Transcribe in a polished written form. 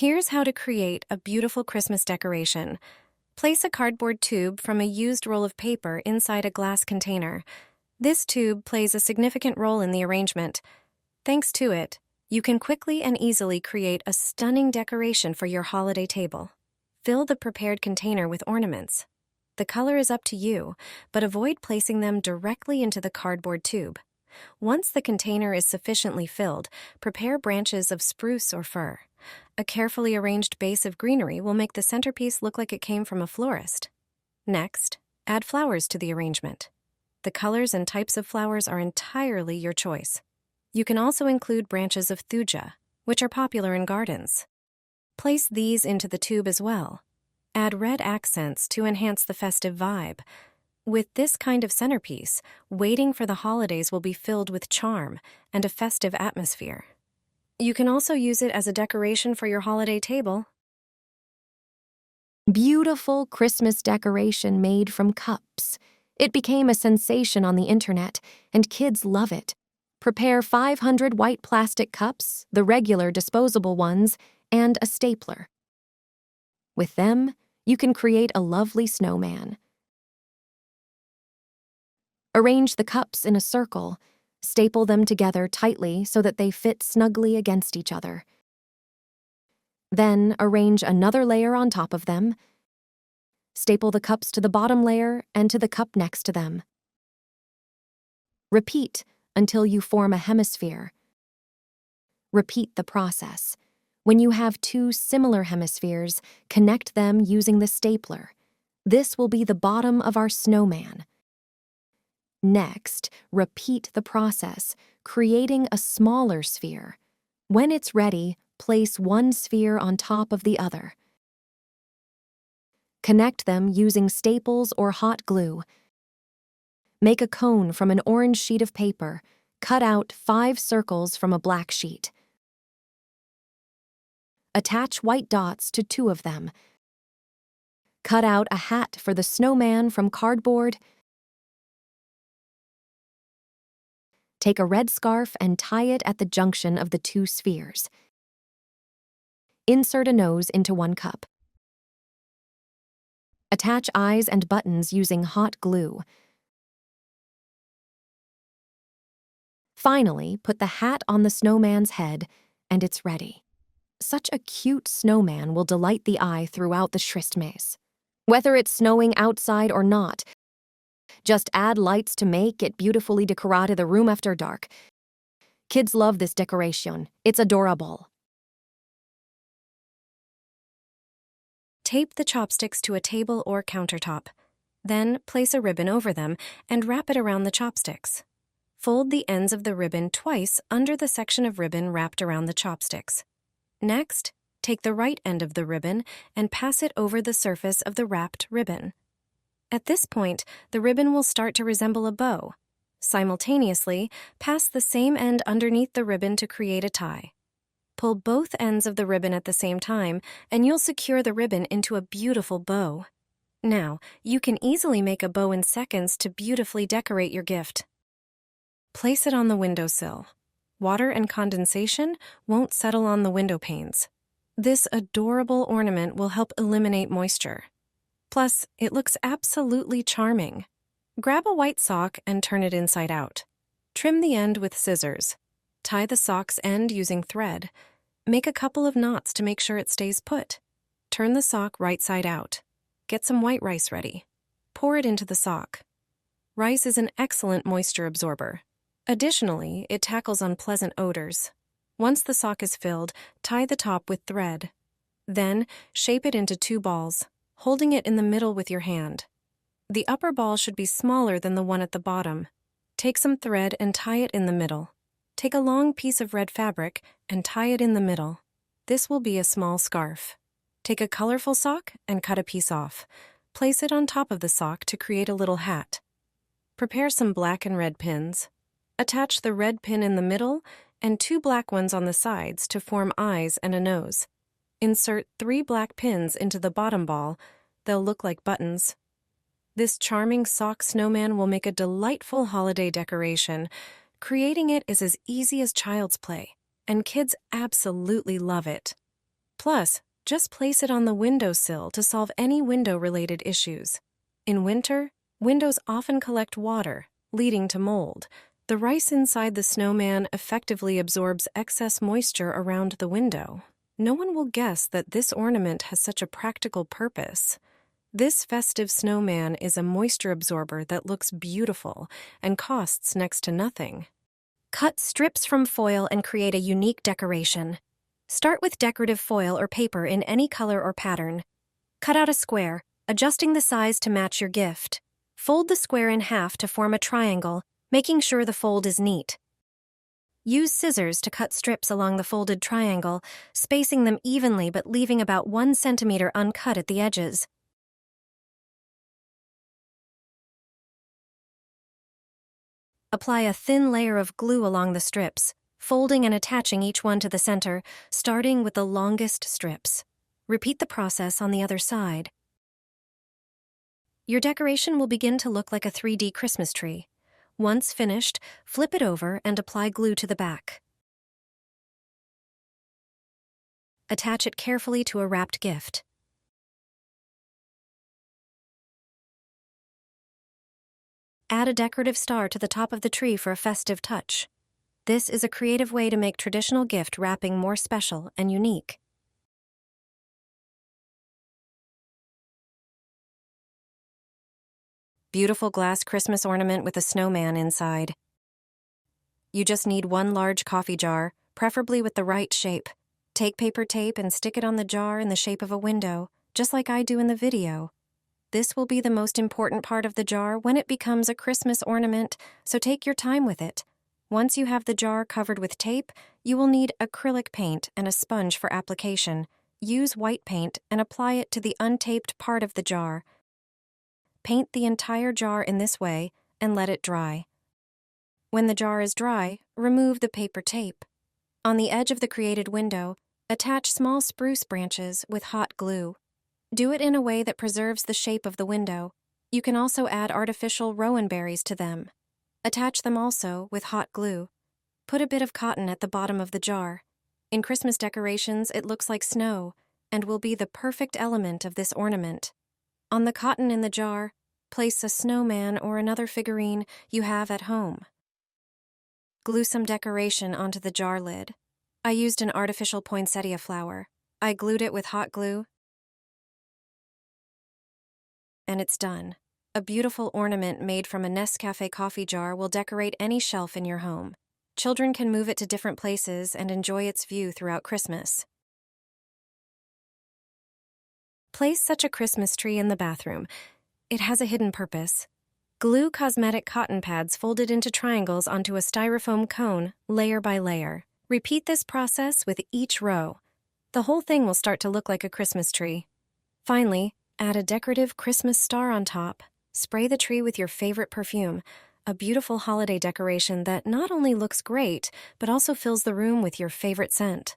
Here's how to create a beautiful Christmas decoration. Place a cardboard tube from a used roll of paper inside a glass container. This tube plays a significant role in the arrangement. Thanks to it, you can quickly and easily create a stunning decoration for your holiday table. Fill the prepared container with ornaments. The color is up to you, but avoid placing them directly into the cardboard tube. Once the container is sufficiently filled, prepare branches of spruce or fir. A carefully arranged base of greenery will make the centerpiece look like it came from a florist. Next, add flowers to the arrangement. The colors and types of flowers are entirely your choice. You can also include branches of thuja, which are popular in gardens. Place these into the tube as well. Add red accents to enhance the festive vibe. With this kind of centerpiece, waiting for the holidays will be filled with charm and a festive atmosphere. You can also use it as a decoration for your holiday table. Beautiful Christmas decoration made from cups. It became a sensation on the internet, and kids love it. Prepare 500 white plastic cups, the regular disposable ones, and a stapler. With them, you can create a lovely snowman. Arrange the cups in a circle. Staple them together tightly so that they fit snugly against each other. Then arrange another layer on top of them. Staple the cups to the bottom layer and to the cup next to them. Repeat until you form a hemisphere. Repeat the process. When you have two similar hemispheres, connect them using the stapler. This will be the bottom of our snowman. Next, repeat the process, creating a smaller sphere. When it's ready, place one sphere on top of the other. Connect them using staples or hot glue. Make a cone from an orange sheet of paper. Cut out 5 circles from a black sheet. Attach white dots to 2 of them. Cut out a hat for the snowman from cardboard. Take a red scarf and tie it at the junction of the 2 spheres. Insert a nose into one cup. Attach eyes and buttons using hot glue. Finally, put the hat on the snowman's head, and it's ready. Such a cute snowman will delight the eye throughout the Christmas. Whether it's snowing outside or not, just add lights to make it beautifully decorate the room after dark. Kids love this decoration. It's adorable. Tape the chopsticks to a table or countertop. Then place a ribbon over them and wrap it around the chopsticks. Fold the ends of the ribbon twice under the section of ribbon wrapped around the chopsticks. Next, take the right end of the ribbon and pass it over the surface of the wrapped ribbon. At this point, the ribbon will start to resemble a bow. Simultaneously, pass the same end underneath the ribbon to create a tie. Pull both ends of the ribbon at the same time, and you'll secure the ribbon into a beautiful bow. Now, you can easily make a bow in seconds to beautifully decorate your gift. Place it on the windowsill. Water and condensation won't settle on the window panes. This adorable ornament will help eliminate moisture. Plus, it looks absolutely charming. Grab a white sock and turn it inside out. Trim the end with scissors. Tie the sock's end using thread. Make a couple of knots to make sure it stays put. Turn the sock right side out. Get some white rice ready. Pour it into the sock. Rice is an excellent moisture absorber. Additionally, it tackles unpleasant odors. Once the sock is filled, tie the top with thread. Then, shape it into 2 balls, holding it in the middle with your hand. The upper ball should be smaller than the one at the bottom. Take some thread and tie it in the middle. Take a long piece of red fabric and tie it in the middle. This will be a small scarf. Take a colorful sock and cut a piece off. Place it on top of the sock to create a little hat. Prepare some black and red pins. Attach the red pin in the middle and 2 black ones on the sides to form eyes and a nose. Insert 3 black pins into the bottom ball. They'll look like buttons. This charming sock snowman will make a delightful holiday decoration. Creating it is as easy as child's play, and kids absolutely love it. Plus, just place it on the windowsill to solve any window-related issues. In winter, windows often collect water, leading to mold. The rice inside the snowman effectively absorbs excess moisture around the window. No one will guess that this ornament has such a practical purpose. This festive snowman is a moisture absorber that looks beautiful and costs next to nothing. Cut strips from foil and create a unique decoration. Start with decorative foil or paper in any color or pattern. Cut out a square, adjusting the size to match your gift. Fold the square in half to form a triangle, making sure the fold is neat. Use scissors to cut strips along the folded triangle, spacing them evenly but leaving about 1 centimeter uncut at the edges. Apply a thin layer of glue along the strips, folding and attaching each one to the center, starting with the longest strips. Repeat the process on the other side. Your decoration will begin to look like a 3D Christmas tree. Once finished, flip it over and apply glue to the back. Attach it carefully to a wrapped gift. Add a decorative star to the top of the tree for a festive touch. This is a creative way to make traditional gift wrapping more special and unique. Beautiful glass Christmas ornament with a snowman inside. You just need 1 large coffee jar, preferably with the right shape. Take paper tape and stick it on the jar in the shape of a window, just like I do in the video. This will be the most important part of the jar when it becomes a Christmas ornament, so take your time with it. Once you have the jar covered with tape, you will need acrylic paint and a sponge for application. Use white paint and apply it to the untaped part of the jar. Paint the entire jar in this way and let it dry. When the jar is dry, remove the paper tape. On the edge of the created window, attach small spruce branches with hot glue. Do it in a way that preserves the shape of the window. You can also add artificial rowan berries to them. Attach them also with hot glue. Put a bit of cotton at the bottom of the jar. In Christmas decorations, it looks like snow and will be the perfect element of this ornament. On the cotton in the jar, place a snowman or another figurine you have at home. Glue some decoration onto the jar lid. I used an artificial poinsettia flower. I glued it with hot glue, and it's done. A beautiful ornament made from a Nescafe coffee jar will decorate any shelf in your home. Children can move it to different places and enjoy its view throughout Christmas. Place such a Christmas tree in the bathroom. It has a hidden purpose. Glue cosmetic cotton pads folded into triangles onto a styrofoam cone, layer by layer. Repeat this process with each row. The whole thing will start to look like a Christmas tree. Finally, add a decorative Christmas star on top. Spray the tree with your favorite perfume, a beautiful holiday decoration that not only looks great, but also fills the room with your favorite scent.